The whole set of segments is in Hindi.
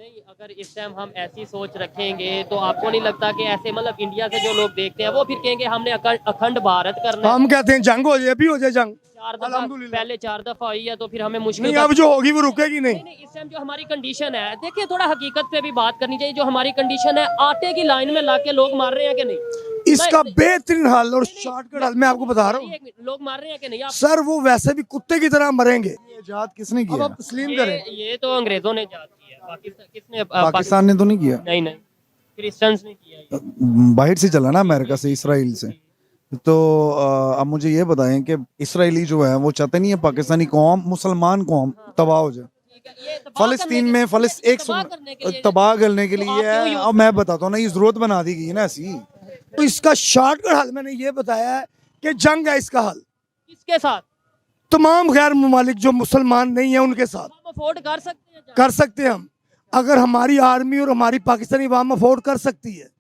नहीं, अगर इस टाइम हम ऐसी सोच रखेंगे तो आपको नहीं लगता कि ऐसे मतलब इंडिया से जो लोग देखते हैं वो फिर कहेंगे हमने अखंड भारत करना है। हम कहते हैं जंग हो जाए, अभी हो जाए जंग। 4 दफा अल्हम्दुलिल्लाह। पहले 4 दफा हुई है तो फिर हमें मुश्किल नहीं, का अब जो होगी वो रुकेगी नहीं। नहीं, इस टाइम जो हमारी कंडीशन है, देखिए थोड़ा हकीकत पे भी बात करनी चाहिए। जो हमारी कंडीशन है, आटे की लाइन में लाके लोग मार रहे हैं कि नहीं? इसका नहीं, बेहतरीन हल और नहीं, शॉर्टकट हल मैं आपको बता रहा हूँ एक मिनट, लोग मार रहे हैं कि नहीं? आप सर, वो वैसे भी कुत्ते की तरह मरेंगे। ये इजाद किसने अब किया? आप तस्लीम करें। ये तो अंग्रेजों ने जात किया, पाकिस्तान किसने? पाकिस्तान ने तो नहीं किया, नहीं नहीं, क्रिश्चियंस ने किया ये। बाहर से चला ना, अमेरिका से, इसराइल से। तो अब मुझे ये बताएं कि इसराइली जो है वो चाहते नहीं है पाकिस्तानी कौम, मुसलमान कौम तबाह हो जाए। ठीक है, ये तबाह फलस्तीन करने में के- एक तबाह करने के लिए- तबाह करने के तो लिए आप क्यों है। यूज अब मैं बताता हूँ ना, ये जरूरत बना दी गई है ना ऐसी। तो इसका शॉर्टकट हल मैंने ये बताया है कि जंग है इसका हल। किसके साथ? तमाम गैर ममालिक जो मुसलमान नहीं है उनके साथ हम अफोर्ड कर सकते हैं? कर सकते हैं हम, अगर हमारी आर्मी और हमारी पाकिस्तानी अवाम अफोर्ड कर सकती है।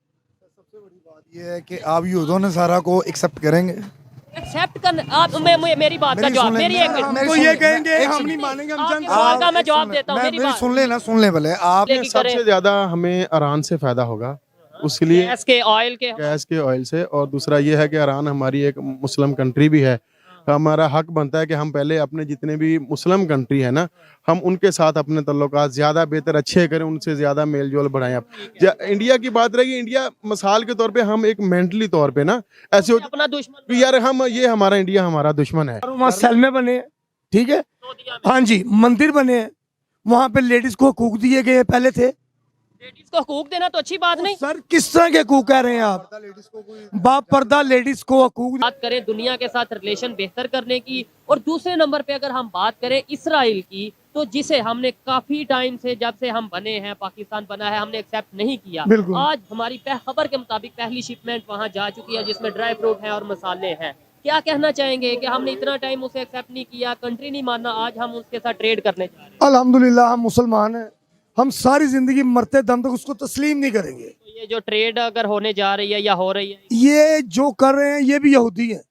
ये है कि आप यूदों ने सारा को एक्सेप्ट करेंगे। एक्सेप्ट कर आप मेरी बात का मेरी जवाब, सुन ले, मेरी एक हम मिनट, तो सुन ये ले, कहेंगे एक हम सुन नहीं ले। मानेंगे, हम आपके जंग सवाल का करेंगे। मैं जवाब देता हूँ। मेरी मेरी बात सुन ले ना, सुन ले भले आप। लेकिन सबसे ज्यादा हमें ईरान से फायदा होगा, उसके लिए गैस के ऑयल के गैस के ऑयल से। और दूसरा ये है कि ईरान हमारी एक मुस्लिम कंट्री भी है। हमारा हक बनता है कि हम पहले अपने जितने भी मुस्लिम कंट्री है ना, हम उनके साथ अपने तल्लुकात ज़्यादा बेहतर अच्छे करें, उनसे ज़्यादा मेल जोल बढ़ाएं। अब इंडिया की बात रही, इंडिया मिसाल के तौर पे हम एक मेंटली तौर पे ना ऐसे अपना दुश्मन कि यार हम ये हमारा इंडिया हमारा दुश्मन है। और वहाँ सलमे बने हैं, ठीक है, सऊदीया में हाँ जी, मंदिर बने हैं, वहाँ पे लेडीज को हकूक दिए गए पहले थे। लेडीज को हकूक देना तो अच्छी बात नहीं। सर किस तरह के हकूक कह रहे हैं आप? बाप पर्दा लेडीज को हकूक। बात करें दुनिया के साथ रिलेशन बेहतर करने की, और दूसरे नंबर पे अगर हम बात करें इसराइल की, तो जिसे हमने काफी टाइम से, जब से हम बने हैं, पाकिस्तान बना है, हमने एक्सेप्ट नहीं किया। बिल्कुल। आज हमारी खबर के मुताबिक पहली शिपमेंट वहां जा चुकी है, जिसमें ड्राई फ्रूट है और मसाले हैं। क्या कहना चाहेंगे कि हमने इतना टाइम उसे एक्सेप्ट नहीं किया, कंट्री नहीं मानना, आज हम उसके साथ ट्रेड करने जा रहे हैं? अल्हम्दुलिल्लाह हम मुसलमान हैं, हम सारी जिंदगी मरते दम तक उसको तस्लीम नहीं करेंगे। तो ये जो ट्रेड अगर होने जा रही है या हो रही है, ये जो कर रहे हैं ये भी यहूदी है,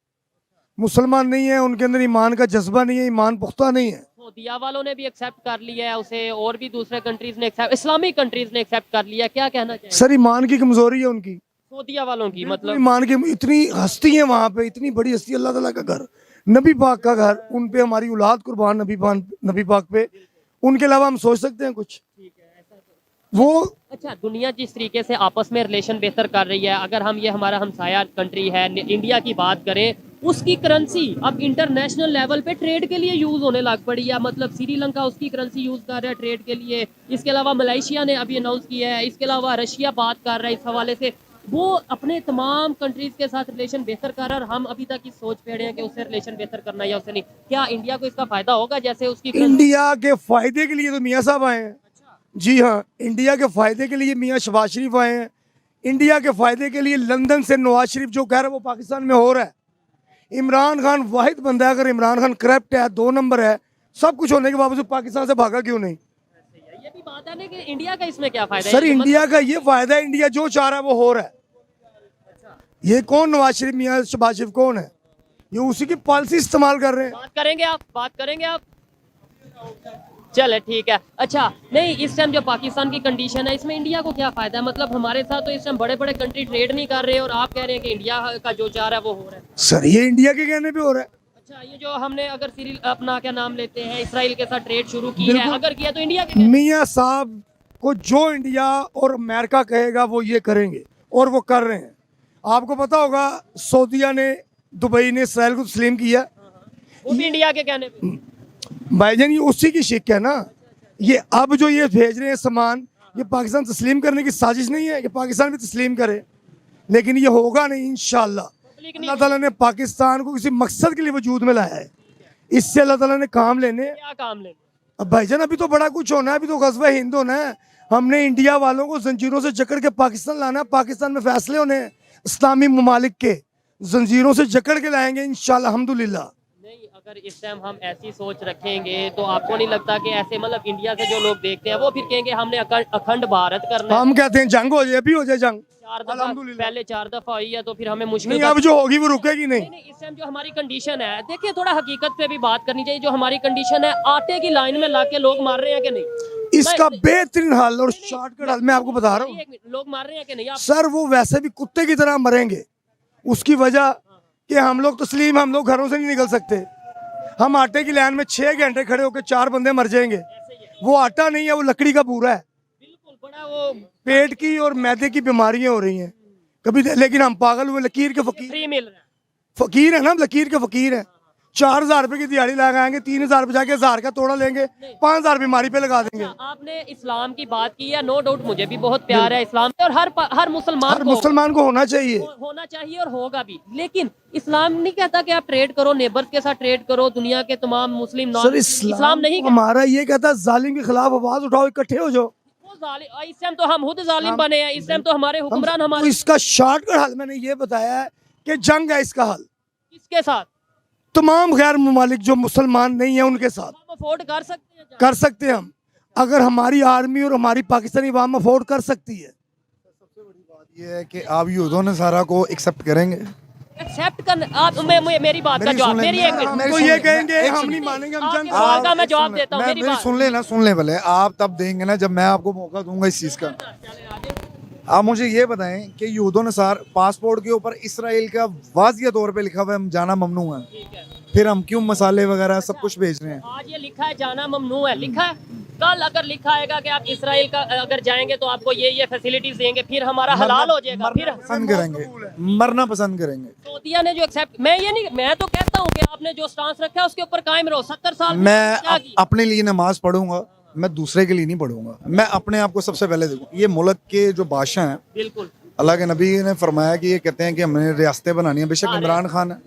मुसलमान नहीं है, उनके अंदर ईमान का जज्बा नहीं है, ईमान पुख्ता नहीं है। सऊदीया वालों ने भी एक्सेप्ट कर लिया है उसे, और भी दूसरे कंट्रीज ने एक्सेप्ट, इस्लामिक कंट्रीज ने एक्सेप्ट कर लिया। क्या कहना चाहिए सर ईमान की कमजोरी है उनकी, सऊदीया वालों की? मतलब ईमान की इतनी हस्ती है वहाँ पे, इतनी बड़ी हस्ती, अल्लाह ताला का घर, नबी पाक का घर, उन पे हमारी औलाद कुर्बान नबी पाक पे, उनके अलावा हम सोच सकते हैं कुछ? वो अच्छा, दुनिया जिस तरीके से आपस में रिलेशन बेहतर कर रही है, अगर हम ये हमारा हमसाया कंट्री है इंडिया की बात करें, उसकी करेंसी अब इंटरनेशनल लेवल पे ट्रेड के लिए यूज होने लग पड़ी है। मतलब श्रीलंका उसकी करेंसी यूज कर रहा है ट्रेड के लिए, इसके अलावा मलेशिया ने अभी अनाउंस किया है, इसके अलावा रशिया बात कर रहा है इस हवाले से। वो अपने तमाम कंट्रीज के साथ रिलेशन बेहतर कर रहा है, और हम अभी तक इस सोच पे हैं कि उससे रिलेशन बेहतर करना या उससे नहीं। क्या इंडिया को इसका फायदा होगा? जैसे उसकी इंडिया के फायदे के लिए तो मियाँ साहब आए हैं। जी हाँ, इंडिया के फायदे के लिए मियाँ शहबाज शरीफ आए हैं। इंडिया के फायदे के लिए लंदन से नवाज शरीफ जो कह रहा है वो पाकिस्तान में हो रहा है। इमरान खान वाहिद बंदा है, अगर इमरान खान करप्ट है, 2 नंबर है, सब कुछ होने के बावजूद पाकिस्तान से भागा क्यों नहीं? ये भी बात है ना कि इंडिया का इसमें क्या फायदा है? सर इंडिया का ये फायदा है, इंडिया जो चाह रहा है वो हो रहा है। ये कौन नवाज शरीफ, मियाँ शहबाज शरीफ कौन है? ये उसी की पॉलिसी इस्तेमाल कर रहे हैं। बात करेंगे आप, बात करेंगे आप, चले ठीक है। अच्छा, नहीं, इस टाइम जो पाकिस्तान की कंडीशन है, इसमें इंडिया को क्या फायदा है? मतलब हमारे साथ तो इस टाइम बड़े बड़े कंट्री ट्रेड नहीं कर रहे, और आप कह रहे हैं कि इंडिया का जो चाह रहा है वो हो रहा है। सर ये इंडिया के कहने पे हो रहा है। अच्छा, ये जो हमने अगर अपना क्या नाम लेते हैं, इसराइल के साथ ट्रेड शुरू की है, बिल्कुल। अगर किया तो इंडिया के मियाँ साहब को जो इंडिया और अमेरिका कहेगा वो ये करेंगे, और वो कर रहे हैं। आपको पता होगा सऊदीया ने, दुबई ने इसराइल को तस्लीम किया, वो भी इंडिया के कहने पे। भाईजान ये उसी की शिक है ना। ये अब जो ये भेज रहे हैं सामान, ये पाकिस्तान तस्लीम करने की साजिश नहीं है कि पाकिस्तान भी तस्लीम करे, लेकिन ये होगा नहीं इंशाल्लाह। अल्लाह ताला ने पाकिस्तान को किसी मकसद के लिए वजूद में लाया है, इससे अल्लाह ताला ने काम लेने। क्या काम लेने? अब भाईजान अभी तो बड़ा कुछ होना है, अभी तो गज़वा हिंद होना है। हमने इंडिया वालों को जंजीरों से जकड़ के पाकिस्तान लाना है, पाकिस्तान में फैसले होने हैं इस्लामी ममालिक के, जंजीरों से जकड़ के लाएंगे इंशाल्लाह अल्हम्दुलिल्लाह। नहीं, अगर इस टाइम हम ऐसी सोच रखेंगे तो आपको नहीं लगता कि ऐसे मतलब इंडिया से जो लोग देखते हैं वो फिर कहेंगे हमने अखंड भारत करना है? हम कहते हैं जंग हो जाए, अभी हो जाए जंग। 4 दफा अल्हम्दुलिल्लाह। पहले 4 दफा हुई है तो फिर हमें मुश्किल नहीं, अब जो होगी वो रुकेगी नहीं। नहीं, इस टाइम जो हमारी कंडीशन है, देखिए थोड़ा हकीकत पे भी बात करनी चाहिए। जो हमारी कंडीशन है, आटे की लाइन में लाके लोग मार रहे हैं कि नहीं? इसका बेहतरीन हल और शॉर्टकट हल मैं आपको बता रहा हूँ। एक मिनट, लोग मार रहे हैं कि नहीं आप? सर वो वैसे भी कुत्ते की तरह मरेंगे, उसकी वजह कि हम लोग तस्लीम, हम लोग घरों से नहीं निकल सकते। हम आटे की लाइन में 6 घंटे खड़े होकर 4 बंदे मर जाएंगे। वो आटा नहीं है, वो लकड़ी का पूरा है। बिल्कुल, बड़ा वो पेट की और मैदे की बीमारियां हो रही हैं कभी, लेकिन हम पागल हुए, लकीर के फकीर, फ्री मिल रहा है। फकीर है ना, लकीर के फकीर है। 4,000 रुपए की दिहाड़ी लगाएंगे, 3,000 बचा के 1,000 का तोड़ा लेंगे, 5,000 बीमारी पे लगा देंगे। आपने इस्लाम की बात की है, नो डाउट मुझे भी बहुत प्यार है इस्लाम से, और हर मुसलमान को होना चाहिए। होना चाहिए और होगा भी। लेकिन इस्लाम नहीं कहता कि आप ट्रेड करो, नेबर्स के साथ ट्रेड करो, दुनिया के तमाम मुस्लिम सर इस्लाम नहीं कहता। हमारा ये कहता है जालिम के खिलाफ आवाज उठाओ, इकट्ठे हो जाओ। इस टाइम तो हम खुद जालिम बने हैं, इस टाइम तो हमारे हुक्मरान तो हमारे इसका शॉर्टकट हल मैंने ये बताया है कि जंग है इसका हल, किसके साथ? तमाम गैर ममालिक जो मुसलमान नहीं है उनके साथ। हम अफोर्ड कर सकते हैं, कर सकते हैं हम, अगर हमारी आर्मी और हमारी पाकिस्तानी अवाम अफोर्ड कर सकती है। सबसे बड़ी बात ये है कि आप यूदों ने सारा को एक्सेप्ट करेंगे। एक्सेप्ट कर आप मेरी बात का जवाब, मेरी एक हम तो ये कहेंगे हम नहीं मानेंगे, हम जंग सवाल का मैं जवाब देता हूँ, मेरी मेरी बात सुन ले भले, आप तब देंगे ना जब मैं आपको मौका दूंगा इस चीज का। आप मुझे ये बताएं कि यूदों नसार पासपोर्ट के ऊपर इसराइल का वाजिया तौर पे लिखा हुआ है जाना ममनू है, ठीक है। फिर हम क्यों मसाले वगैरह सब कुछ भेज रहे हैं? आज ये लिखा है जाना ममनू है, लिखा है। कल अगर लिखा आएगा कि आप इसराइल का अगर जाएंगे तो आपको ये फैसिलिटीज देंगे, फिर हमारा हलाल हो जाएगा, फिर पसंद करेंगे, मरना पसंद करेंगे। सऊदिया ने जो एक्सेप्ट, मैं तो कहता हूँ कि आपने जो स्टांस रखा है उसके ऊपर कायम रहो। 70 साल में मैं क्या किया? अपने लिए नमाज पढ़ूंगा, मैं दूसरे के लिए नहीं पढ़ूंगा। मैं अपने आप को सबसे पहले देखूं। ये मुल्क के जो बादशाह हैं, बिल्कुल अल्लाह के नबी ने फरमाया कि ये कहते हैं कि हमने रियासतें बनानी है, बेशक इमरान खान है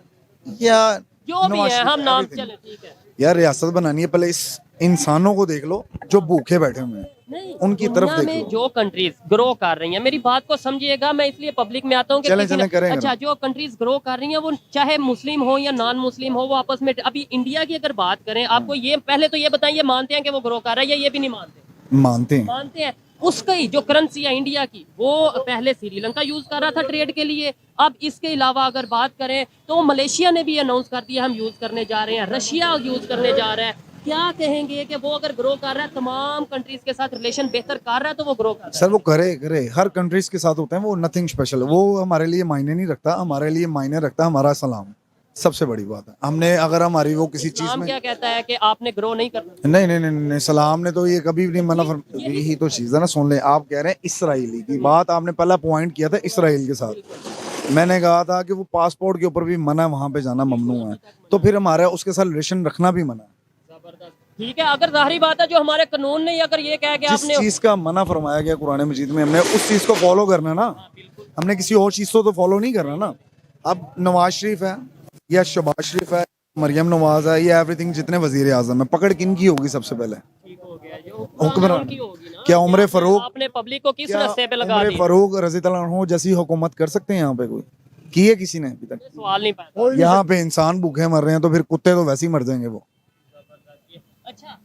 या जो भी नवाज है, शरीफ हम नाम everything। चले, ठीक है। यार रियासत बनानी है, पहले इस इंसानों को देख लो जो भूखे बैठे हुए हैं, नहीं, उनकी दुनिया तरफ देख में लो। जो कंट्रीज ग्रो कर रही हैं, मेरी बात को समझिएगा, मैं इसलिए पब्लिक में आता हूँ कि चलें, किसी ने- चलें, करें, अच्छा, जो कंट्रीज ग्रो कर रही हैं वो चाहे मुस्लिम हो या नॉन मुस्लिम हो, वो आपस में, अभी इंडिया की अगर बात करें, आपको ये पहले तो ये बताइए, मानते हैं कि वो ग्रो कर रहा है या ये भी नहीं मानते? मानते हैं। मानते हैं। उसकी जो करेंसी है इंडिया की, वो पहले श्रीलंका यूज कर रहा था ट्रेड के लिए। अब इसके अलावा अगर बात करें तो मलेशिया ने भी अनाउंस कर दिया हम यूज करने जा रहे हैं, रशिया यूज करने जा रहा है। क्या कहेंगे कि वो अगर ग्रो कर रहा है, तमाम कंट्रीज के साथ रिलेशन बेहतर कर रहा है, तो वो ग्रो कर रहा है। सर वो करे हर कंट्रीज के साथ होते हैं, वो नथिंग स्पेशल, वो हमारे लिए मायने नहीं रखता। हमारे लिए मायने रखता हमारा सलाम, सबसे बड़ी बात है। हमने अगर हमारी वो किसी चीज इस्लाम में क्या कहता है कि आपने ग्रो नहीं करना? नहीं, सलाम ने तो ये कभी भी नहीं मना यही तो चीज है ना। सुन ले, आप कह रहे हैं इसराइली की बात, आपने पहला पॉइंट किया था इसराइल के साथ। मैंने कहा था कि वो पासपोर्ट के ऊपर भी मना, वहां पे जाना ममनू है, तो फिर हमारा उसके साथ रिलेशन रखना भी मना है। जबरदस्त, ठीक है। अगर जाहिर बात है जो हमारे कानून ने अगर ये कहा कि जिस आपने चीज का मना फरमाया गया कुरान मजीद में, हमने उस चीज को फॉलो करना है ना, हमने किसी और चीज को तो फॉलो नहीं करना ना। अब नवाज शरीफ है या शहबाज शरीफ है, मरियम नवाज है, या एवरीथिंग जितने वजीर आजम है, पकड़ किन की होगी सबसे पहले? ठीक हो गया, जो हुक्मरान की होगी ना। क्या उम्र फारूक, आपने पब्लिक को किस क्या रास्ते पे लगा उम्र दी? फारूक रजी अल्लाह अन्हु जैसी हुकूमत कर सकते हैं यहाँ पे? कोई की है किसी ने अभी तक? सवाल नहीं पैदा। यहाँ पे इंसान भूखे मर रहे हैं, तो फिर कुत्ते तो वैसे ही मर जाएंगे वो। अच्छा,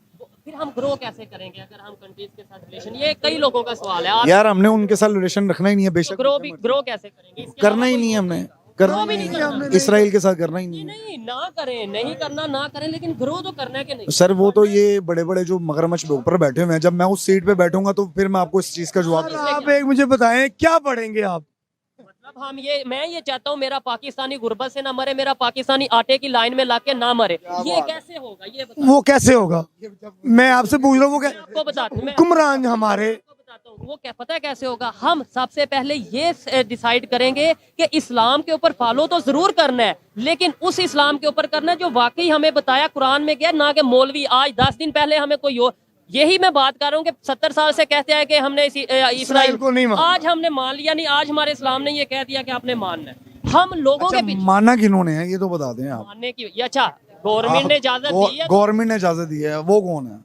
फिर हम ग्रो कैसे करेंगे अगर हम कंट्रीज के साथ रिलेशन, ये कई लोगों का सवाल है। आप यार हमने उनके साथ रिलेशन रखना ही नहीं है, बेशक ग्रो कैसे करेंगे? इसके करना ही अलावा नहीं है, कोई- हमने करना ग्रो ही भी नहीं नहीं है, करना। इसराइल के साथ करना ही नहीं है। नहीं, ना करें, नहीं करना ना करें, लेकिन ग्रो तो करना है कि नहीं? सर वो तो ये बड़े बड़े जो मगरमच्छ ऊपर बैठे हुए हैं, जब मैं उस सीट पे बैठूंगा तो फिर मैं आपको इस चीज का जवाब दूंगा। आप एक मुझे बताएं, क्या पढ़ेंगे आप? मतलब मैं ये चाहता हूँ मेरा पाकिस्तानी गुर्बत से ना मरे, मेरा पाकिस्तानी आटे की लाइन में लाके ना मरे। ये कैसे होगा? ये बताओ। वो कैसे होगा? मैं आपसे पूछ रहा हूँ, वो आपको बताता हूँ, मैं हुक्मरान हमारे आपको बताता हूँ, वो क्या पता है कैसे होगा? हम सबसे पहले ये डिसाइड करेंगे कि इस्लाम के ऊपर फॉलो तो जरूर करना है, लेकिन उस इस्लाम के ऊपर करना है जो वाकई हमें बताया कुरान में गया, ना कि मौलवी आज 10 दिन पहले हमें कोई यही मैं बात कर रहा हूँ कि 70 साल से कहते हैं कि हमने इसराइल को नहीं माना। आज हमने मान लिया नहीं, आज हमारे इस्लाम ने ये कह दिया कि आपने मानना है। हम लोगों के पीछे माना किन्होंने है ये तो बता दें आप। मानने की, अच्छा गवर्नमेंट ने इजाजत दी है, गवर्नमेंट ने इजाजत दी है, वो कौन है?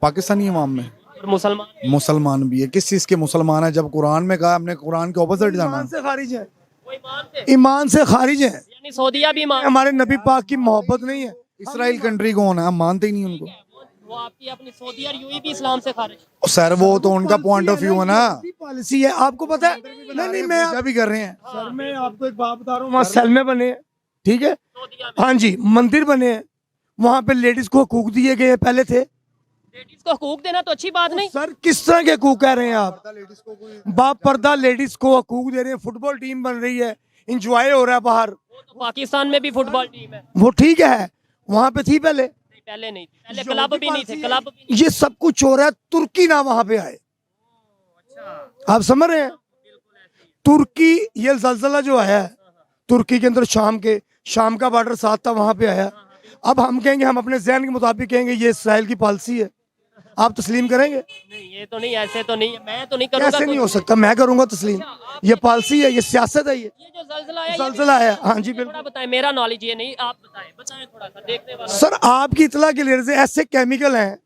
पाकिस्तानी इमाम में और मुसलमान मुसलमान भी है। किस चीज के मुसलमान है? जब कुरान में कहा हमने कुरान के ऑपोजिट जाना ईमान है। से खारिज है, वो ईमान से, ईमान से खारिज है। यानी सऊदिया भी ईमान, हमारे नबी पाक की मोहब्बत नहीं है। इसराइल कंट्री कौन है? हम मानते ही नहीं उनको। वो आपकी अपनी सऊदी और यूएई भी इस्लाम से खारिज। सर वो तो उनका पॉइंट ऑफ व्यू है ना, पॉलिसी है, आपको पता है? नहीं मैं पूजा भी कर रहे हैं। सर मैं आपको एक बात बता रहा हूँ, वहाँ सलमे बने हैं, ठीक है, सऊदिया में हाँ जी, मंदिर बने हैं, वहाँ पे लेडीज को हकूक दिए गए पहले थे, लेडीज को हकूक देना तो अच्छी बात नहीं। सर किस तरह के हकूक कह रहे हैं आप? बाप पर्दा लेडीज को हकूक दे रहे हैं, फुटबॉल टीम बन रही है, इंजॉय हो रहा है बाहर, तो पाकिस्तान में भी फुटबॉल टीम है। वो ठीक है, वहां पे थी पहले, नहीं, पहले नहीं थी, पहले क्लब भी नहीं थे, क्लब भी नहीं। ये सब कुछ हो रहा है, तुर्की ना वहां पे आए, आप समझ रहे हैं? तुर्की, ये जलजला जो आया है तुर्की के अंदर, शाम का बॉर्डर साथ था, वहां पे आया। अब हम कहेंगे, हम अपने जहन के मुताबिक कहेंगे ये इसराइल की पॉलिसी है, आप तस्लीम करेंगे? नहीं, ये तो नहीं, ऐसे तो नहीं, मैं तो नहीं करूंगा। कैसे नहीं हो सकता, मैं करूंगा तस्लीम, ये पॉलिसी है, ये सियासत है, ये जो जलजला आया, जलजला है। हाँ जी थोड़ा बिल्कुल। बताएं, मेरा नॉलेज ये नहीं, आप बताएं थोड़ा सा, देखने वाला। सर आपकी इतला के लिए ऐसे केमिकल हैं,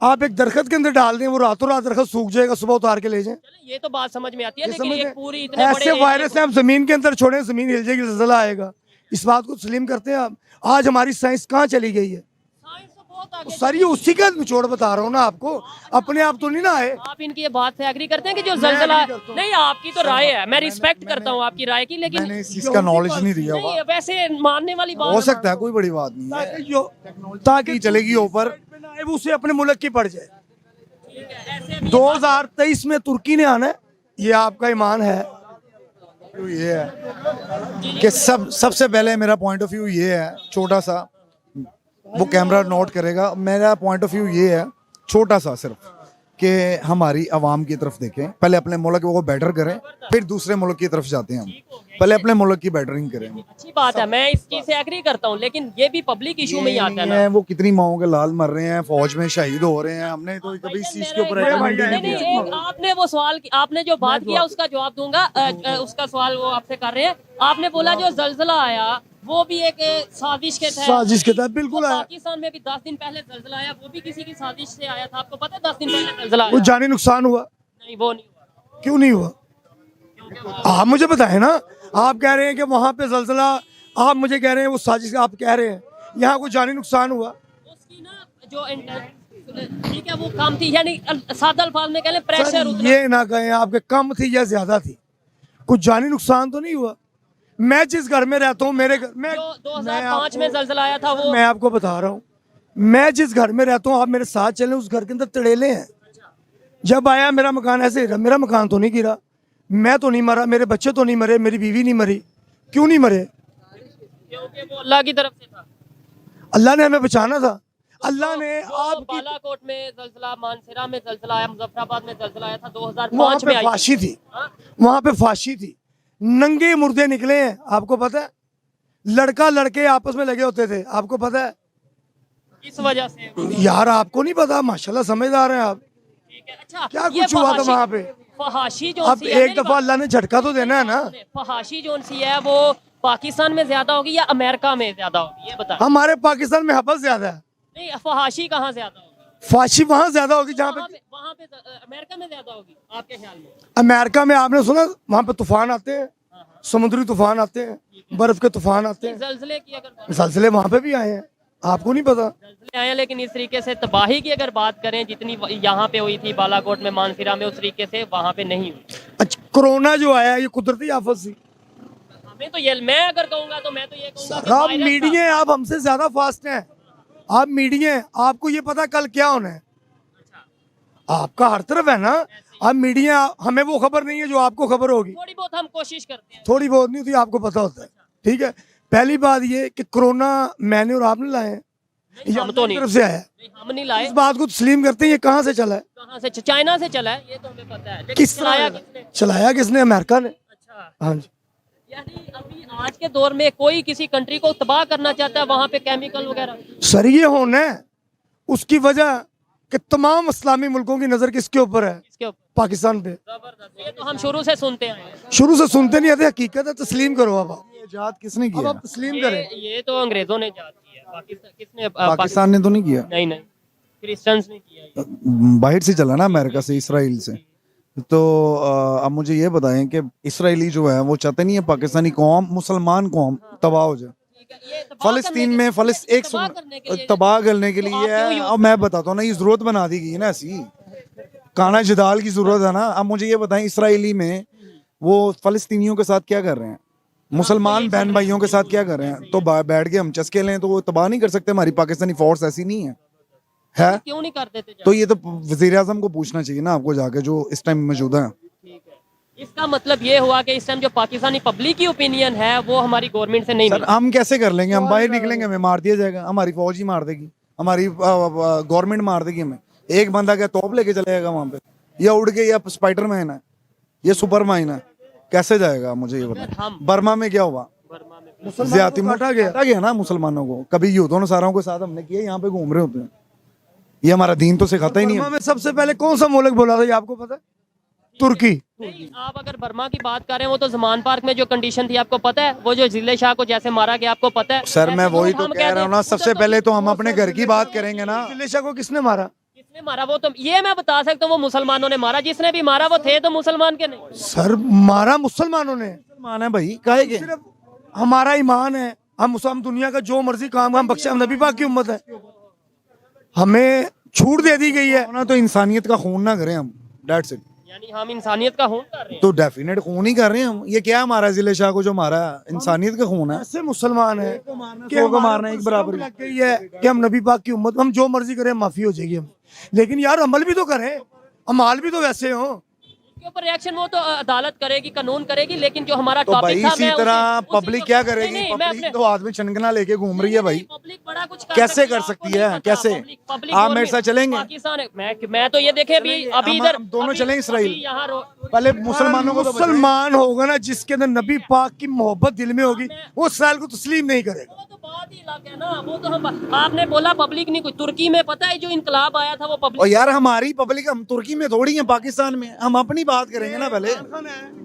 आप एक दरख्त के अंदर डाल दें, वो रातों रात दरख्त सूख जाएगा, सुबह उतार के ले जाएं। चलिए, ये तो बात समझ में आती है, ये लेकिन समझ एक में- पूरी इतने ऐसे बड़े वायरस है, आप जमीन के अंदर छोड़ें, जमीन हिल जाएगी, जलजला आएगा, इस बात को तस्लीम करते हैं आप? आज हमारी साइंस कहाँ चली गई है? साइंस तो बहुत आगे। सर ये उसी का निचोड़ बता रहा हूँ ना आपको, अपने आप तो नहीं ना आए। आप इनकी ये बात से एग्री करते हैं कि जो जलजला, नहीं आपकी तो राय है, मैं रिस्पेक्ट करता हूँ आपकी राय की, लेकिन मैंने इस चीज का नॉलेज नहीं दिया हुआ, नहीं, वैसे मानने वाली बात हो सकता है, कोई बड़ी बात नहीं है, ताकि चलेगी ऊपर। वो उसे अपने मुल्क की पड़ जाए। 2023 में तुर्की ने आना है, ये आपका ईमान है? ये है कि सबसे पहले मेरा पॉइंट ऑफ व्यू ये है, छोटा सा, वो कैमरा नोट करेगा, मेरा पॉइंट ऑफ व्यू ये है छोटा सा सिर्फ, कि हमारी आवाम की तरफ देखें, पहले अपने मुल्क को बेटर करें, फिर दूसरे मुल्क की तरफ जाते हैं हम, पहले अपने मुल्क की बेटरिंग करें। अच्छी बात है, मैं इस चीज से एग्री करता हूँ, लेकिन ये भी पब्लिक इशू में ही आता है ना। वो कितनी माओ के लाल मर रहे हैं, फौज में शहीद हो रहे हैं, हमने तो कभी इस चीज के ऊपर recommend ही नहीं, नहीं नहीं, किया। एक आपने वो सवाल, आपने जो बात किया उसका जवाब दूंगा, उसका सवाल वो आपसे कर रहे हैं। आपने बोला जो जलजला आया वो भी एक साजिश के तहत, साजिश के तहत बिल्कुल आया। पाकिस्तान में भी 10 दिन पहले जलजला आया, वो भी किसी की साजिश से आया था, आपको पता है? 10 दिन पहले जलजला वो आया। जानी नुकसान हुआ? नहीं, वो नहीं हुआ। क्यों नहीं हुआ? आप मुझे बताएं ना, आप कह रहे हैं कि वहां पे जलजला, आप मुझे कह रहे हैं वो साजिश, आप कह रहे हैं यहाँ कोई जानी नुकसान हुआ? उसकी ना जो ठीक है, वो कम थी, यानी सादा अल्फाज में कह लें, प्रेशर सर, उतना। ये ना कहें आपके कम थी या ज्यादा थी, कुछ जानी नुकसान तो नहीं हुआ। मैं जिस घर में रहता हूँ, मेरे घर में, जो 2005 में जलजला आया था वो, मैं आपको बता रहा हूँ, मैं जिस घर में रहता हूँ, आप मेरे साथ चलें, उस घर के अंदर तड़ेले हैं। जब आया मेरा मकान ऐसे गिरा, मेरा मकान तो नहीं गिरा, मैं तो नहीं मरा, मेरे बच्चे तो नहीं मरे, मेरी बीवी नहीं मरी। क्यों नहीं मरे? क्योंकि वो अल्लाह की तरफ से था। अल्लाह ने हमें बचाना था। अल्लाह ने आप बालाकोट में जलजला, मानसरा में जलजला आया, मुजफ्फराबाद में जलजला आया था, वहाँ 2005 में पे आई फांसी थी, हाँ? वहाँ पे फांसी थी, नंगे मुर्दे निकले हैं, आपको पता है? लड़का लड़के आपस में लगे होते थे, आपको पता है? इस वजह से। यार आपको नहीं पता, माशाल्लाह समझदार हैं आप। ठीक है, अच्छा, क्या ये कुछ हुआ था फहाशी- वहाँ पे? फहाशी जो अब सी है, एक दफा अल्लाह ने झटका तो देना है ना। फहाशी जो सी है वो पाकिस्तान में ज्यादा होगी या अमेरिका में ज्यादा होगी, ये बता। हमारे पाकिस्तान में हबस ज्यादा है, नहीं, फहाशी कहाँ ज्यादा होगी? फांसी वहाँ ज्यादा होगी जहाँ पे, वहाँ पे अमेरिका में ज्यादा होगी आपके ख्याल में? अमेरिका में आपने सुना वहाँ पे तूफान आते हैं, समुद्री तूफान आते हैं, बर्फ के तूफान आते हैं, जलजले की अगर बात, जलजले वहाँ पे भी आए हैं, आपको नहीं पता? जलजले आए हैं, लेकिन इस तरीके से तबाही की अगर बात करें जितनी यहाँ पे हुई थी बालाकोट में, मानसरा में, उस तरीके से वहाँ पे नहीं हुई। अच्छा, कोरोना जो आया ये कुदरती आफत थी। हमें तो ये, मैं अगर कहूँगा तो मैं तो ये कहूँगा कि आप वायरस मीडिया हैं, आप हमसे ज्यादा फास्ट हैं, आप मीडिया हैं, आपको ये पता कल क्या होना है, आपका हर तरफ है ना। आप मीडिया, हमें वो खबर नहीं है जो आपको खबर होगी, थोड़ी बहुत हम कोशिश करते हैं। थोड़ी बहुत नहीं होती, आपको पता होता है। ठीक है, पहली बात ये कि कोरोना मैंने और आपने लाए हैं, ये हम तो अपनी नहीं, तरफ से आया है। नहीं, हम नहीं लाए। इस बात को तस्लीम करते हैं, ये कहाँ से चला है, कहाँ से? चाइना से चला है, ये तो हमें पता है, लेकिन किस चलाया तरह किसने? चलाया किसने? अमेरिका ने। अच्छा, हाँ जी, यानी अभी आज के दौर में कोई किसी कंट्री को तबाह करना चाहता है, वहाँ पे केमिकल वगैरह। सर ये होना है, उसकी वजह कि तमाम इस्लामी मुल्कों की नजर किसके ऊपर है? इसके ऊपर पाकिस्तान पे। जबरदस्त, ये तो हम शुरू से सुनते आए हैं। शुरू से सुनते नहीं आते, हकीकत है, तस्लीम करो अब आप। ये इजाद किसने अब किया? आप तस्लीम करें। ये तो अंग्रेजों ने जात की है, पाकिस्तान किसने? पाकिस्तान ने तो नहीं किया, नहीं नहीं, क्रिश्चियंस ने किया ये। बाहर से चला ना, अमेरिका से, इसराइल से। तो अब मुझे ये बताएं कि इसराइली जो है वो चाहते नहीं है पाकिस्तानी कौम, मुसलमान कौम तबाह हो जाए। ठीक है, ये तबाह फलस्तीन करने में के- एक तबाह करने के लिए- तबाह करने के तो लिए आप क्यों है। यूज अब मैं बताता हूँ ना, ये जरूरत बना दी गई है ना ऐसी, काना जदाल की जरूरत है ना। अब मुझे ये बताएं, इसराइली में वो फलस्तीनियों के साथ क्या कर रहे हैं, मुसलमान बहन भाइयों के साथ क्या कर रहे हैं? तो बैठ के हम चस्के लें तो वो तबाह नहीं कर सकते, हमारी पाकिस्तानी फोर्स ऐसी नहीं है। है। क्यों नहीं कर देते तो ये तो वजीर आजम को पूछना चाहिए ना आपको जाके, जो इस टाइम मौजूद है। ठीक है, इसका मतलब ये हुआ कि इस टाइम जो पाकिस्तानी पब्लिक की ओपिनियन है वो हमारी गवर्नमेंट से नहीं सर मिली। हम कैसे कर लेंगे, हम बाहर निकलेंगे हमें मार दिया जाएगा, हमारी फौज ही मार देगी, हमारी गवर्नमेंट मार देगी हमें। एक बंदा क्या तोप लेके चले जाएगा वहां पे, या उड़ के, या स्पाइडरमैन है, ये सुपरमैन है, कैसे जाएगा मुझे ये बताओ। हम बर्मा में क्या हुआ, बर्मा में ज्यादा काटा गया ना मुसलमानों को, कभी युद्धों सारों के साथ हमने किया, यहाँ पे घूम रहे होते हैं, ये हमारा दीन तो सिखाता ही नहीं बर्मा है। में सबसे पहले कौन सा मुल्क बोला था ये आपको पता है? तुर्की। नहीं, आप अगर बर्मा की बात कर रहे हैं वो तो जमान पार्क में जो कंडीशन थी आपको पता है, वो जो जिले शाह को जैसे मारा गया आपको पता है। सर मैं ऐसे वही लोग तो हम कह कहते रहा हूँ ना, हैं, सबसे उधर पहले तो हम अपने घर की बात करेंगे ना। दिलेशा को किसने मारा? किसने मारा वो तो ये मैं बता सकता हूँ, वो मुसलमानों ने मारा, जिसने भी मारा वो थे तो मुसलमान के नहीं। सर मारा मुसलमानों ने। मुसलमान है भाई, काहे के? सिर्फ हमारा ईमान है, हम दुनिया का जो मर्जी काम हम बख्शे, हम नबी पाक की उम्मत है, हमें छूट दे दी गई है। ना तो इंसानियत का खून ना करें हम, दैट्स इट। यानी हम इंसानियत का खून कर रहे हैं। तो डेफिनेट खून ही कर रहे हैं हम। ये क्या हमारा जिले शाह को जो मारा, इंसानियत का खून है। ऐसे मुसलमान है कि सौ को हमारे मारना ऊपर एक बराबर शर्म लग गई है कि हम नबी पाक की उम्मत, हम जो मर्जी करें माफी हो जाएगी हम, लेकिन यार अमल भी तो करें, अमाल भी तो वैसे हो। उसके ऊपर रिएक्शन वो तो अदालत करेगी, कानून करेगी, लेकिन जो हमारा तो भाई टॉपिक था इसी मैं तरह उसी पब्लिक को- क्या नहीं, करेगी? नहीं, मैं पब्लिक अपने- तो हाथ में छनकना लेके घूम रही है भाई। पब्लिक बड़ा कुछ कर कैसे कर आपको सकती नहीं है? पता, कैसे? पब्लिक आप मेरे साथ चलेंगे? पाकिस्तान है, मैं तो ये देखे अभी अभी हम इधर दोनों अभी- चलें इसराइल। अभी यहाँ पहले मुसलमानों को तो बचाएं। मुसलमान होगा ना जिसके अंदर नबी पाक की मोहब्बत दिल में होगी, वो इसराइल को तस्लीम नहीं करेगा। वो तो बात ही अलग है ना, वो तो हम आपने बोला पब्लिक नहीं, कोई तुर्की में पता है जो इनकलाब आया था वो और पब्लिक। यार हमारी पब्लिक, हम तुर्की में थोड़ी है, पाकिस्तान में। हम अपनी बात करेंगे ना, पहले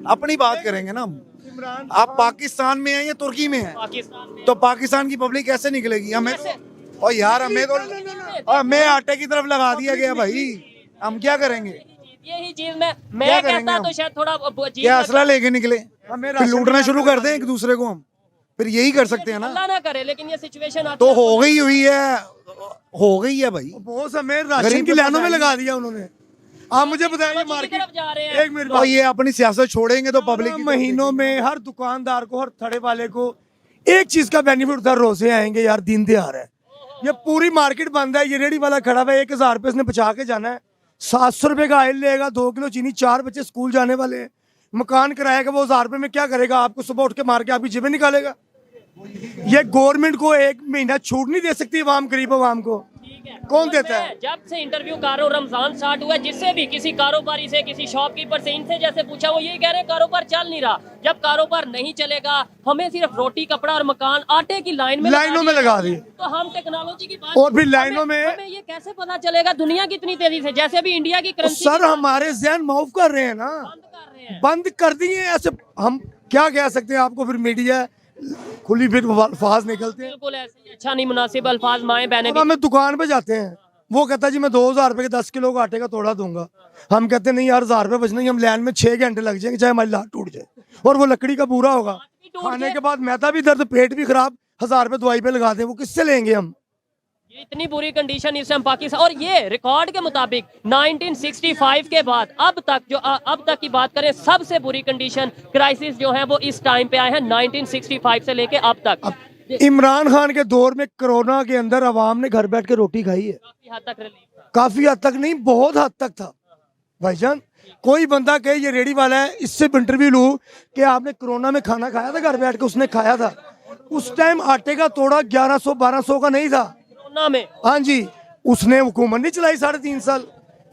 अपनी बात करेंगे ना हम। आप पाकिस्तान में हैं या तुर्की में हैं? पाकिस्तान में तो पाकिस्तान की पब्लिक कैसे निकलेगी? हमें और यार हमें तो, और हमें आटे की तरफ लगा दिया गया भाई, हम क्या करेंगे? यही चीज क्या मैं करेंगे कहता हम? तो शायद थोड़ा अजीब क्या लगता। असला लेके निकले, हमें फिर लूटना शुरू कर दें एक दूसरे को हम, फिर यही कर सकते हैं ना। अल्लाह ना करे, लेकिन ये सिचुएशन तो हो गई हुई है, हो गई है भाई। वो हमें राशन गरीब की के लाइनों में पास लगा दिया उन्होंने। आप मुझे बताइए तरफ मार्केट, जा रहे हैं। एक मिनट और ये अपनी सियासत छोड़ेंगे तो पब्लिक की महीनों में हर दुकानदार को, हर थड़े वाले को एक चीज का बेनिफिट उधर रोजे आएंगे यार, दिन त्योहार है, ये पूरी मार्केट बंद है, ये रेडी वाला खड़ा हुआ है, 1000 रुपये इसने बचा के जाना है, 700 रुपये का ऑयल लेगा, 2 किलो चीनी, 4 बच्चे स्कूल जाने वाले हैं, मकान किराया का वो 1000 रुपये में क्या करेगा? आपको सुबह उठ के मार के आपकी जेबें निकालेगा। ये गवर्नमेंट को 1 महीना छूट नहीं दे सकती आवाम, गरीब आवाम को ठीक है। कौन और देता मैं है? जब से इंटरव्यू कर रहा हूँ, रमजान स्टार्ट हुआ है, जिससे भी किसी कारोबारी से, किसी शॉपकीपर से, इनसे जैसे पूछा, वो ये कह रहे हैं कारोबार चल नहीं रहा। जब कारोबार नहीं चलेगा, हमें सिर्फ रोटी, कपड़ा और मकान, आटे की लाइनों में लगा दी। तो हम टेक्नोलॉजी की बात, और फिर लाइनों में हमें ये कैसे पता चलेगा दुनिया कितनी तेजी से, जैसे भी इंडिया की करेंसी सर हमारे जहन माफ कर रहे हैं ना, बंद कर रहे हैं। बंद कर दिए ऐसे, हम क्या कह सकते हैं आपको? फिर मीडिया खुली फिर अल्फाज निकलते हैं। बिल्कुल ऐसे ही अच्छा नहीं मुनासिब अल्फाज माएं बहने अब हमें दुकान पे जाते हैं, वो कहता है जी मैं 2000 रुपए के 10 किलो का आटे का तोड़ा दूंगा, हम कहते हैं नहीं यार 1000 रुपए बचने, हम लाइन में 6 घंटे लग जाएंगे चाहे हमारी लात टूट जाए, और वो लकड़ी का पूरा होगा, खाने के बाद मैदा भी दर्द, पेट भी खराब, 1000 रुपए दवाई पे लगा दे, वो किससे लेंगे हम? ये इतनी बुरी कंडीशन इस टाइम पाकिस्तान, और ये रिकॉर्ड के मुताबिक 1965 के बाद अब तक जो अब तक की बात करें, सबसे बुरी कंडीशन क्राइसिस जो है वो इस टाइम पे आए हैं 1965 से लेके अब तक। इमरान खान के दौर में कोरोना के अंदर अवाम ने घर बैठ के रोटी खाई है, काफी हद तक रिलीफ था। काफी हद तक नहीं, बहुत हद तक था भाईजान। कोई बंदा कहे ये रेडी वाला है, इससे इंटरव्यू लूं कि आपने कोरोना में खाना खाया था घर बैठ के? उसने खाया था। उस टाइम आटे का तोड़ा 1100-1200 का नहीं था। कोरोना में हाँ जी, उसने हुकूमत नहीं चलाई 3.5 साल,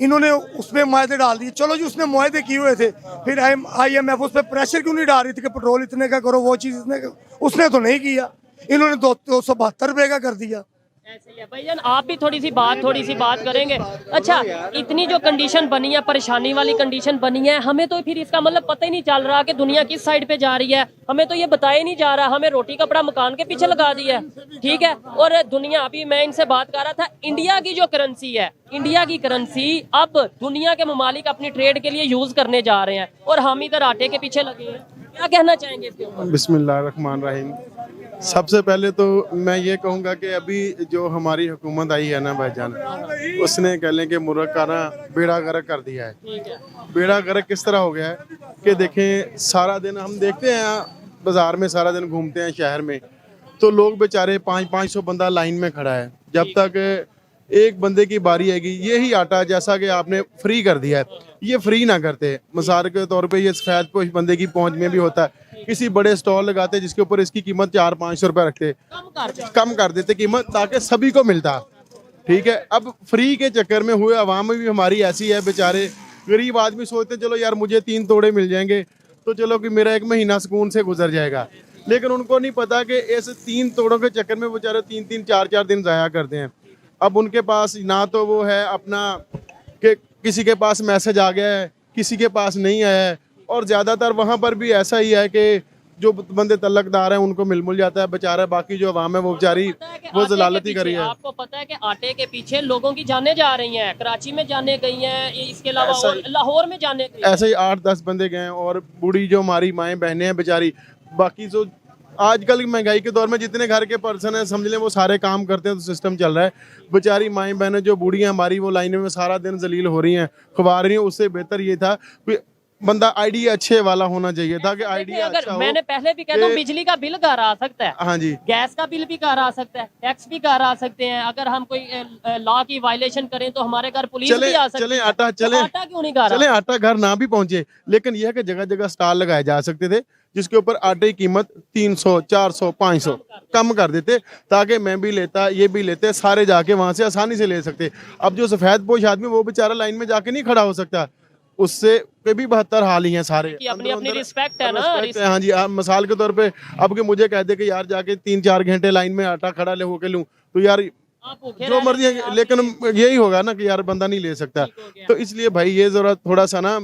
इन्होंने उसमें मुआहदे डाल दिए। चलो जी, उसने मुआहदे किए हुए थे, फिर IMF उस पर प्रेशर क्यों नहीं डाल रही थी कि पेट्रोल इतने का करो, वो चीज इतने का? उसने तो नहीं किया, इन्होंने 272 रुपए का कर दिया। ऐसे ही है भैया, आप भी थोड़ी सी बात करेंगे। अच्छा, इतनी जो कंडीशन बनी है, परेशानी वाली कंडीशन बनी है, हमें तो फिर इसका मतलब पता ही नहीं चल रहा कि दुनिया किस साइड पे जा रही है, हमें तो ये बताया नहीं जा रहा, हमें रोटी कपड़ा मकान के पीछे लगा दिया है। ठीक है, और दुनिया, अभी मैं इनसे बात कर रहा था, इंडिया की जो करेंसी है, इंडिया की करेंसी अब दुनिया के ममालिक अपनी ट्रेड के लिए यूज करने जा रहे हैं, और हम इधर आटे के पीछे लगे हैं। क्या कहना चाहेंगे इसके ऊपर? बिस्मिल्लाहिर्रहमानिर्रहीम। सबसे पहले तो मैं ये कहूँगा कि अभी जो हमारी हुकूमत आई है ना भाईजान, उसने कह लें कि मुल्क का ना बेड़ा गर्क कर दिया है। ठीक है, बेड़ा गर्क किस तरह हो गया है कि देखें, सारा दिन हम देखते हैं बाज़ार में, सारा दिन घूमते हैं शहर में, तो लोग बेचारे 500-500 बंदा लाइन में खड़ा है। जब तक एक बंदे की बारी आएगी, यही आटा जैसा कि आपने फ्री कर दिया है, ये फ्री ना करते। मिसाल के तौर पे ये सफेद पोश बंदे की पहुंच में भी होता है, किसी बड़े स्टॉल लगाते जिसके ऊपर इसकी कीमत 400-500 रुपए रखते, कम कर देते कीमत ताकि सभी को मिलता। ठीक है, अब फ्री के चक्कर में हुए अवाम भी हमारी ऐसी है, बेचारे गरीब आदमी सोचते चलो यार मुझे 3 तोड़े मिल जाएंगे तो चलो कि मेरा 1 महीना सुकून से गुजर जाएगा, लेकिन उनको नहीं पता कि इस 3 तोड़ों के चक्कर में बेचारे 3-3 4-4 दिन ज़ाया करते हैं। अब उनके पास ना तो वो है अपना कि किसी के पास मैसेज आ गया है, किसी के पास नहीं आया है, और ज़्यादातर वहाँ पर भी ऐसा ही है कि जो बंदे तलकदार हैं उनको मिल जाता है, बेचारा बाकी जो अवाम है वो बेचारी वो जलालती करी है। आपको पता है कि आटे के पीछे लोगों की जानें जा रही हैं, कराची में जाने गई हैं, इसके अलावा और लाहौर में जाने गई हैं। ऐसे ही 8-10 बंदे गए हैं, और बूढ़ी जो हमारी माएँ बहनें हैं बेचारी, बाकी जो आजकल महंगाई के दौर में जितने घर के पर्सन हैं समझ लें वो सारे काम करते हैं, तो सिस्टम चल रहा है। बेचारी माएँ बहनें जो बूढ़ी हैं हमारी, वो लाइनों में सारा दिन जलील हो रही हैं, खवा रही हैं। उससे बेहतर ये था कि बंदा आईडी अच्छे वाला होना चाहिए था कि आईडी अच्छा हो। मैंने पहले भी कहता हूँ बिजली का बिल घर आ सकता है, हाँ जी, गैस का बिल भी घर आ सकता है, टैक्स भी घर आ सकते हैं। अगर हम कोई लॉ की वायलेशन करें तो हमारे घर पुलिस भी आ सकती है। आटा आटा क्यों नहीं घर चले आटा घर ना भी पहुंचे, लेकिन यह है कि जगह जगह स्टॉल लगाए जा सकते थे जिसके ऊपर आटे की कीमत 300, 400, 500 कम कर देते, ताकि मैं भी लेता, ये भी लेते, सारे जाके वहां से आसानी से ले सकते। अब जो सफेद पोश आदमी वो बेचारा लाइन में जाके नहीं खड़ा हो सकता, उससे के भी 72 हाल ही हैं सारे। अपनी अपनी रिस्पेक्ट है ना। हाँ जी, आप मिसाल के तौर पे अब कि मुझे कह दे कि यार जाके 3-4 घंटे लाइन में आटा खड़ा ले होके लूं, तो यार जो मर्जी है, लेकिन यही होगा ना कि यार बंदा नहीं ले सकता। तो इसलिए भाई ये जरा थोड़ा सा ना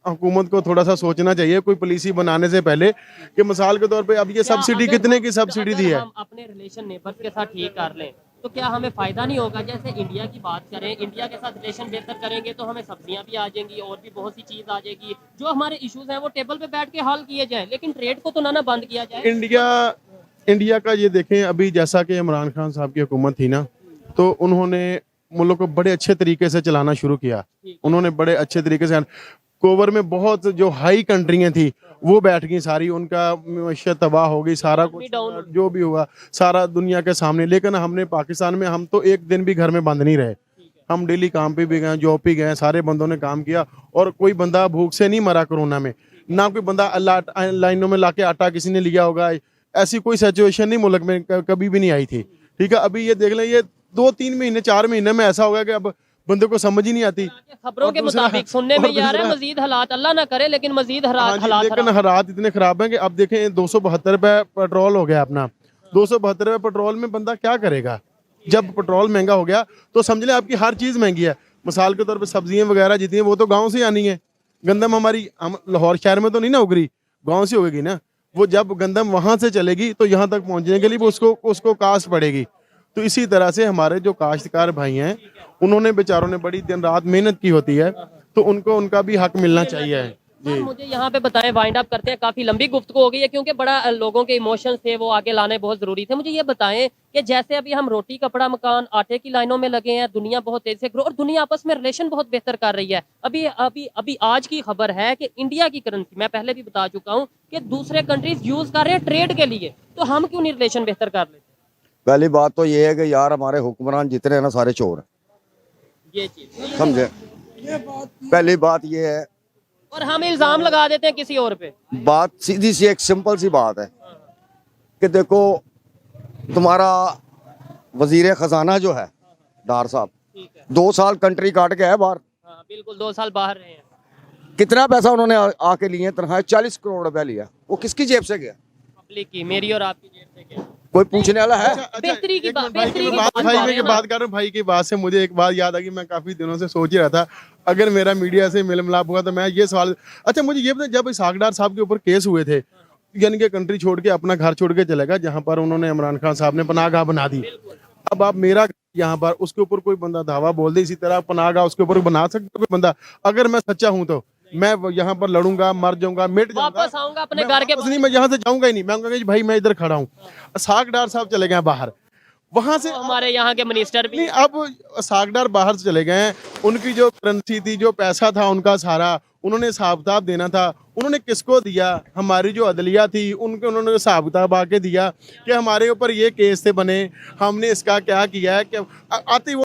हुकूमत को थोड़ा सा सोचना चाहिए कोई पॉलिसी बनाने से पहले, कि मिसाल के तौर पे अब ये सब्सिडी कितने की सब्सिडी दी है। हम अपने रिलेशन नेबर्स के साथ ठीक कर लें तो क्या हमें फायदा नहीं होगा? जैसे इंडिया की बात करें, इंडिया के साथ रिलेशन बेहतर करेंगे तो हमें सब्जियां भी आ जाएंगी और भी बहुत सी चीज आ जाएगी। जो हमारे इश्यूज हैं वो टेबल पे बैठ के हल किए जाएं, लेकिन ट्रेड को तो ना बंद किया जाए। इंडिया का ये देखें, अभी जैसा कि इमरान खान साहब की हुकूमत थी ना, तो उन्होंने मुल्क को बड़े अच्छे तरीके से चलाना शुरू किया। उन्होंने बड़े अच्छे तरीके से, कोवर में बहुत जो हाई कंट्रियां थी वो बैठ गई सारी, उनका मईशत तबाह हो गई, सारा कुछ जो भी हुआ सारा दुनिया के सामने। लेकिन हमने पाकिस्तान में हम तो एक दिन भी घर में बंद नहीं रहे, हम डेली काम पे भी गए, जॉब पे गए, सारे बंदों ने काम किया, और कोई बंदा भूख से नहीं मरा कोरोना में, ना कोई बंदा लाइनों में लाके आटा किसी ने लिया होगा। ऐसी कोई सिचुएशन नहीं मुल्क में कभी भी नहीं आई थी। ठीक है, अभी ये देख लें, ये 2-3 महीने 4 महीने में ऐसा होगा कि अब बंदे को समझ ही नहीं आती। खबरों के मुताबिक सुनने में आ रहा है मजीद हालात, अल्लाह ना करे, लेकिन मजीद हालात इतने खराब हैं कि अब देखें 272 रुपए पेट्रोल हो गया अपना। 272 रुपए पेट्रोल में बंदा क्या करेगा? जब पेट्रोल महंगा हो गया तो समझ लें आपकी हर चीज महंगी है। मिसाल के तौर पे सब्जियां वगैरह जितनी वो तो गाँव से आनी है। गंदम हमारी हम लाहौर शहर में तो नहीं ना उगरी, गाँव से उगेगी ना। वो जब गंदम वहां से चलेगी तो यहाँ तक पहुंचने के लिए उसको कास्ट पड़ेगी। तो इसी तरह से हमारे जो काश्तकार भाई हैं, उन्होंने बेचारों ने बड़ी दिन रात मेहनत की होती है, तो उनको उनका भी हक मिलना चाहिए जी। मुझे यहाँ पे बताएं, वाइंड अप करते हैं, काफी लंबी गुफ्तगू हो गई है क्योंकि बड़ा लोगों के इमोशंस थे वो आगे लाने बहुत जरूरी थे। मुझे ये बताएं कि जैसे अभी हम रोटी कपड़ा मकान आटे की लाइनों में लगे हैं, दुनिया बहुत तेज से ग्रो और दुनिया आपस में रिलेशन बहुत बेहतर कर रही है। अभी अभी अभी आज की खबर है कि इंडिया की करेंसी, मैं पहले भी बता चुका हूँ कि दूसरे कंट्रीज यूज कर रहे हैं ट्रेड के लिए, तो हम क्यों नहीं रिलेशन बेहतर कर लेते? पहली बात तो ये है कि यार हमारे हुक्मरान जितने हैं ना सारे चोर हैं, ये चीज समझे? पहली बात ये है, और हम इल्जाम लगा देते हैं किसी और पे। बात सीधी सी एक सिंपल सी बात है कि देखो तुम्हारा वजीर खजाना जो है डार साहब, 2 साल कंट्री काट के है बाहर। हाँ, बिल्कुल 2 साल बाहर रहे हैं। कितना पैसा उन्होंने आके लिए? तनख्वाह 40 करोड़ रुपया लिया। वो किसकी जेब से गया? पब्लिक की, मेरी और आपकी जेब से गया। कोई पूछने वाला है? बेहतरी की बात, भाई की बात कर रहा हूँ। भाई की बात से मुझे एक बात याद आ गई, मैं काफी दिनों से सोच ही रहा था अगर मेरा मीडिया से मेल मिलाप हुआ तो मैं ये सवाल, अच्छा मुझे ये बताया, जब इसहाक डार साहब के ऊपर केस हुए थे, यानी कि कंट्री छोड़ के अपना घर छोड़ के चले गया, जहाँ पर उन्होंने इमरान खान साहब ने पनाहगाह बना दी। अब आप मेरा यहाँ पर उसके ऊपर कोई बंदा दावा बोल दे, इसी तरह पनाहगाह उसके ऊपर बना सकता कोई बंदा? अगर मैं सच्चा हूँ तो मैं यहाँ पर लड़ूंगा, मर जाऊंगा, मिट जाऊंगा, वापस आऊंगा अपने घर के। नहीं, मैं यहाँ से जाऊंगा ही नहीं। मैं कहूँगा भाई मैं इधर खड़ा हूँ। इसहाक डार साहब चले गए बाहर, वहां से हमारे यहाँ के मिनिस्टर भी नहीं, अब इसहाक डार बाहर से चले गए हैं। उनकी जो करेंसी थी, जो पैसा था उनका सारा, उन्होंने हिसाब किताब देना था, उन्होंने किसको दिया? हमारी जो अदलिया थी उनको उन्होंने हिसाब किताब आके दिया कि हमारे ऊपर ये केस से बने, हमने इसका क्या किया है कि आते